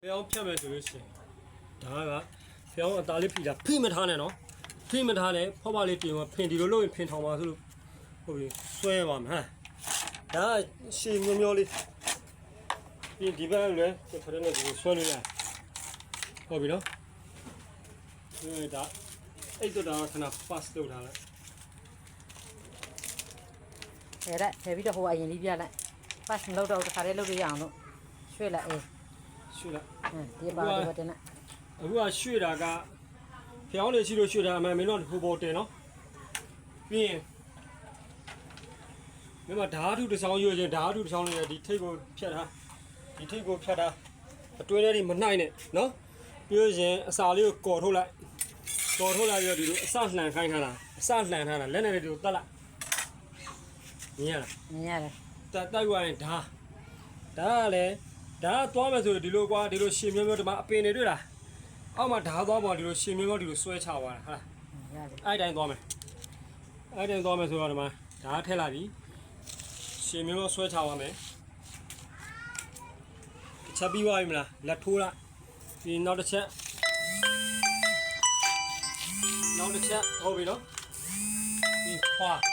ဖျောင်းဖြတ်မယ်ဆိုလို့ရှိရင်ဒါကဖျောင်းအသားလေးဖိတာဖိမထားနဲ့နော်ဖိမထားနဲ့ဖောက်ပါလေးပြင်ဖင်ဒီလိုလုပ်ရင်ဖင်ထောင်ပါဆိုလို့ဟုတ်ပြီဆွဲပါမယ်ဟမ်ဒါရှည်မျိုးမျိုးလေးပြီးဒီဘက်လည်းခရနဲ့ဒီဆွဲလို့ရဟုတ်ပြီနော်ဒါအဲ့တော့ခဏ pass လုပ်ထားလိုက်အဲ့ဒါထည့်ပြီးတော့ဟိုအရင်လေးပြလိုက် pass မလုပ်တော့တခါတည်းလုပ်လို့ရအောင်လို့ရွှေ့လိုက်အေးရွှေ့လိုက်ဒီပါတော့တင်လိုက်အခုကရွှေ့တာကဖျောင်းလေးရှိလို့ရွှေ့တာအမှန်မင်းတို့ဟိုပေါ်တင်နော်ပြီးရင်မြမဓာတ်ထုတစ်ဆောင်ရွှေ့ခြင်းဓာတ်ထုတစ်ဆောင်လေးဒီထိတ်ကိုဖြတ်ထားဒီထိတ်ကိုဖြတ်ထားအတွင်းထဲတွေမနှိုက်နဲ့နော်ပြီးရင်အစာလေးကိုကော်ထုတ်လိုက်ကော်ထုတ်လိုက်ပြီးတော့ဒီလိုအစလှန်ခိုင်းထားတာအစလှန်ထားတာလက်နဲ့ဒီလိုတက်လိုက်မြင်ရလားမြင်ရတယ်တိုက်သွားရင်ဒါကလည်းဒါကသွားမယ်ဆိုဒီလိုကွာဒီလိုရှင်မျိုးမျိုးဒီမှာအပင်တွေတွေ့လားအောက်မှာဓာတ်သွားပေါ်ဒီလိုရှင်မျိုးမျိုးဒီလိုဆွဲချသွားတာဟာအဲ့တိုင်းသွားမယ်အဲ့တိုင်းသွားမယ်ဆိုတော့ဒီမှာဓာတ်ထည့်လိုက်ပြီရှင်မျိုးမျိုးဆွဲချသွားမယ်ချက်ပြီးသွားပြီမလားလက်ထိုးလိုက်ပြီးနောက်တစ်ချက်ဟုတ်ပြီနော်ပြီးခွာ